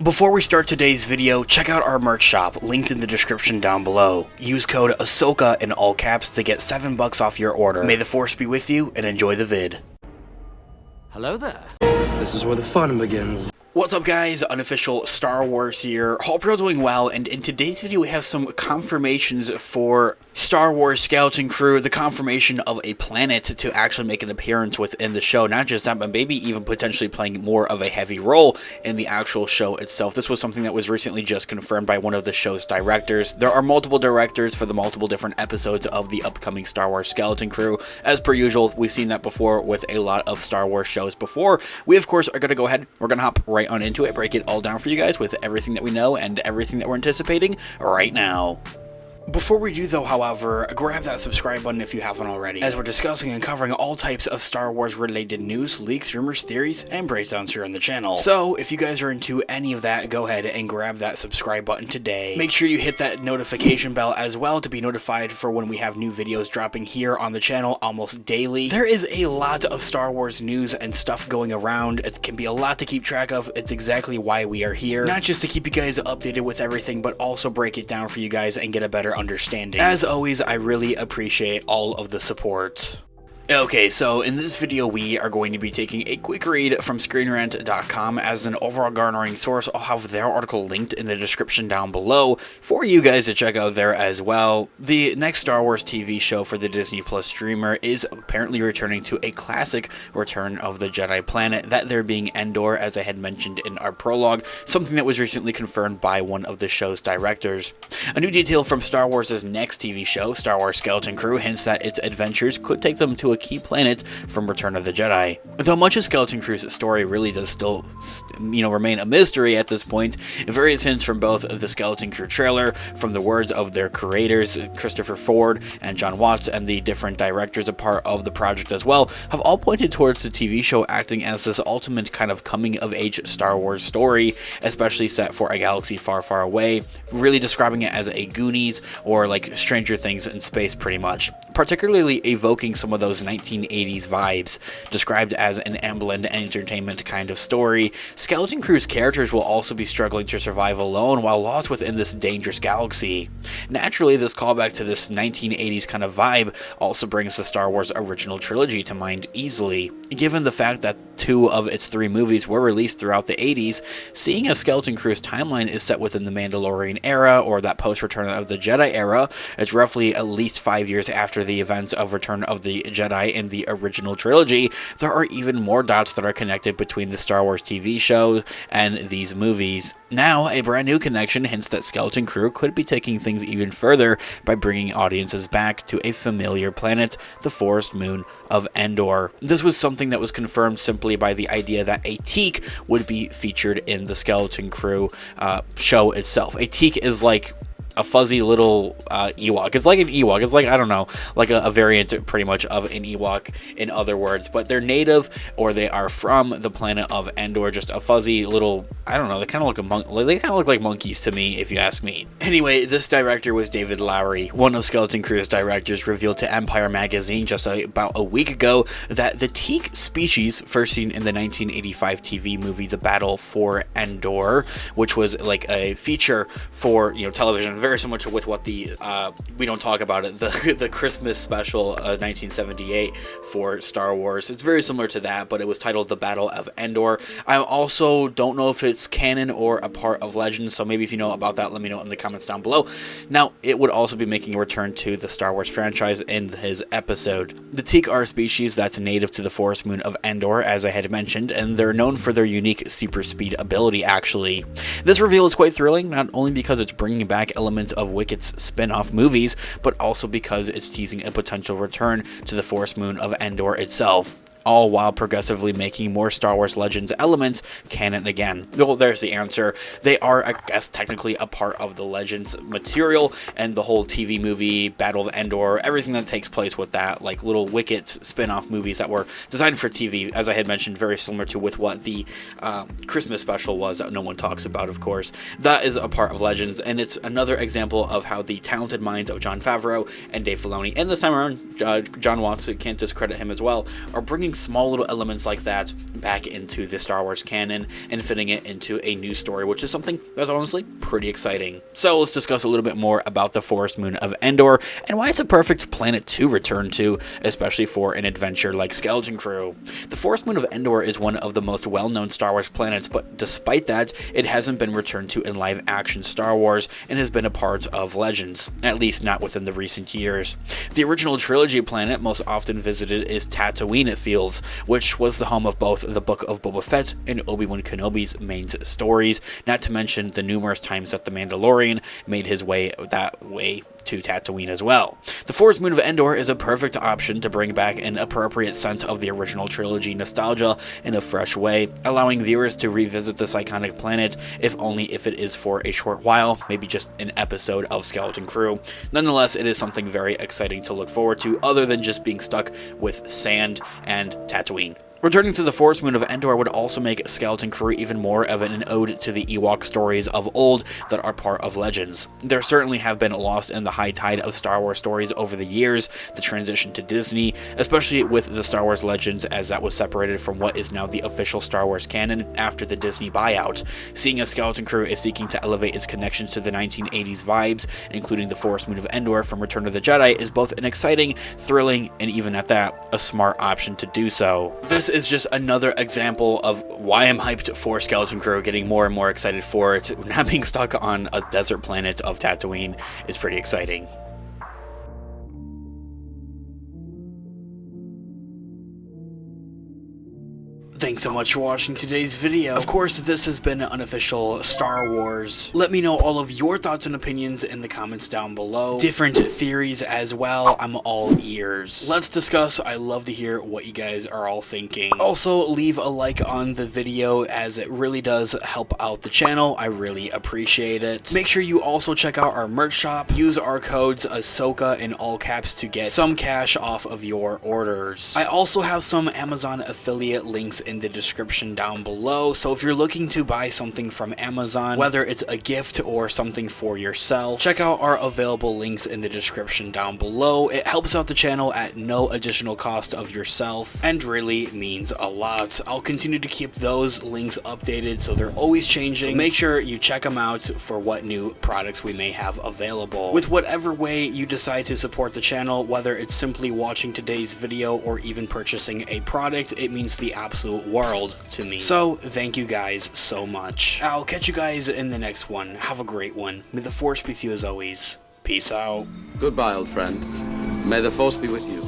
Before we start today's video, check out our merch shop, linked in the description down below. Use code ahsoka in all caps to get $7 off your order. May the force be with you, and enjoy the vid. Hello there. This is where the fun begins. What's up guys, Unofficial Star Wars here. Hope you're all doing well, and in today's video we have some confirmations for Star Wars Skeleton Crew, the confirmation of a planet to actually make an appearance within the show. Not just that, but maybe even potentially playing more of a heavy role in the actual show itself. This was something that was recently just confirmed by one of the show's directors. There are multiple directors for the multiple different episodes of the upcoming Star Wars Skeleton Crew. As per usual, we've seen that before with a lot of Star Wars shows before. We of course are going to go ahead, we're going to hop right on into it, break it all down for you guys with everything that we know and everything that we're anticipating right now. Before we do though, however, grab that subscribe button if you haven't already, as we're discussing and covering all types of Star Wars related news, leaks, rumors, theories, and breakdowns here on the channel. So if you guys are into any of that, go ahead and grab that subscribe button today. Make sure you hit that notification bell as well to be notified for when we have new videos dropping here on the channel almost daily. There is a lot of Star Wars news and stuff going around. It can be a lot to keep track of. It's exactly why we are here. Not just to keep you guys updated with everything, but also break it down for you guys and get a better understanding. As always, I really appreciate all of the support. Okay, so in this video we are going to be taking a quick read from ScreenRant.com as an overall garnering source. I'll have their article linked in the description down below for you guys to check out there as well. The next Star Wars TV show for the Disney Plus streamer is apparently returning to a classic Return of the Jedi planet, that there being Andor, as I had mentioned in our prologue, something that was recently confirmed by one of the show's directors. A new detail from Star Wars' next TV show, Star Wars Skeleton Crew, hints that its adventures could take them to a key planet from Return of the Jedi. Though much of Skeleton Crew's story really does still, remain a mystery at this point, various hints from both the Skeleton Crew trailer, from the words of their creators, Christopher Ford and John Watts, and the different directors a part of the project as well, have all pointed towards the TV show acting as this ultimate kind of coming-of-age Star Wars story, especially set for a galaxy far, far away, really describing it as a Goonies or like Stranger Things in space pretty much, particularly evoking some of those 1980s vibes, described as an Amblin entertainment kind of story. Skeleton Crew's characters will also be struggling to survive alone while lost within this dangerous galaxy. Naturally, this callback to this 1980s kind of vibe also brings the Star Wars original trilogy to mind easily. Given the fact that 2 of its 3 movies were released throughout the 80s, seeing as Skeleton Crew's timeline is set within the Mandalorian era, or that post-Return of the Jedi era, it's roughly at least 5 years after the events of Return of the Jedi in the original trilogy, there are even more dots that are connected between the Star Wars TV show and these movies. Now, a brand new connection hints that Skeleton Crew could be taking things even further by bringing audiences back to a familiar planet, the forest moon of Andor. This was something that was confirmed simply by the idea that a teak would be featured in the Skeleton Crew show itself. A teak is like a fuzzy little Ewok. It's like an Ewok. It's like, I don't know, like a variant pretty much of an Ewok in other words, but they're native, or they are from the planet of Andor, just a fuzzy little, I don't know, they kind of look like monkeys to me, if you ask me. Anyway, this director was David Lowery. One of Skeleton Crew's directors revealed to Empire magazine just about a week ago that the teak species, first seen in the 1985 TV movie The Battle for Andor, which was like a feature for television, very similar to with what the we don't talk about it, the Christmas special 1978 for Star Wars. It's very similar to that, but it was titled The Battle of Andor. I also don't know if it's canon or a part of Legends, so maybe if you know about that, let me know in the comments down below. Now, it would also be making a return to the Star Wars franchise in his episode. The teak are a species that's native to the forest moon of Andor, as I had mentioned, and they're known for their unique super speed ability, actually. This reveal is quite thrilling, not only because it's bringing back elements of Wicked's spin-off movies, but also because it's teasing a potential return to the forest moon of Andor itself, all while progressively making more Star Wars Legends elements canon again. Well, there's the answer. They are, I guess, technically a part of the Legends material, and the whole TV movie, Battle of Andor, everything that takes place with that, like little Wicked spin-off movies that were designed for TV, as I had mentioned, very similar to with what the Christmas special was that no one talks about, of course. That is a part of Legends, and it's another example of how the talented minds of Jon Favreau and Dave Filoni, and this time around, John Watts, can't discredit him as well, are bringing small little elements like that back into the Star Wars canon and fitting it into a new story, which is something that's honestly pretty exciting. So let's discuss a little bit more about the forest moon of Endor and why it's a perfect planet to return to, especially for an adventure like Skeleton Crew. The forest moon of Endor is one of the most well-known Star Wars planets, but despite that, it hasn't been returned to in live-action Star Wars and has been a part of Legends, at least not within the recent years. The original trilogy planet most often visited is Tatooine, it feels, which was the home of both the Book of Boba Fett and Obi-Wan Kenobi's main stories, not to mention the numerous times that the Mandalorian made his way that way to Tatooine as well. The forest moon of Endor is a perfect option to bring back an appropriate sense of the original trilogy nostalgia in a fresh way, allowing viewers to revisit this iconic planet, if only if it is for a short while, maybe just an episode of Skeleton Crew. Nonetheless, it is something very exciting to look forward to, other than just being stuck with sand and Tatooine. Returning to the forest moon of Endor would also make Skeleton Crew even more of an ode to the Ewok stories of old that are part of Legends. There certainly have been lost in the high tide of Star Wars stories over the years, the transition to Disney, especially with the Star Wars Legends, as that was separated from what is now the official Star Wars canon after the Disney buyout. Seeing as Skeleton Crew is seeking to elevate its connections to the 1980s vibes, including the forest moon of Endor from Return of the Jedi, is both an exciting, thrilling, and even at that, a smart option to do so. This is just another example of why I'm hyped for Skeleton Crew, getting more and more excited for it. Not being stuck on a desert planet of Tatooine is pretty exciting. Thanks so much for watching today's video. Of course, this has been an unofficial Star Wars. Let me know all of your thoughts and opinions in the comments down below. Different theories as well. I'm all ears. Let's discuss. I love to hear what you guys are all thinking. Also, leave a like on the video, as it really does help out the channel. I really appreciate it. Make sure you also check out our merch shop. Use our codes ahsoka in all caps to get some cash off of your orders. I also have some Amazon affiliate links in the description down below, so if you're looking to buy something from Amazon, whether it's a gift or something for yourself, check out our available links in the description down below. It helps out the channel at no additional cost of yourself and really means a lot. I'll continue to keep those links updated, so they're always changing, so make sure you check them out for what new products we may have available. With whatever way you decide to support the channel, whether it's simply watching today's video or even purchasing a product, it means the absolute world to me. So thank you guys so much. I'll catch you guys in the next one. Have a great one. May the force be with you as always. Peace out. Goodbye, old friend. May the force be with you.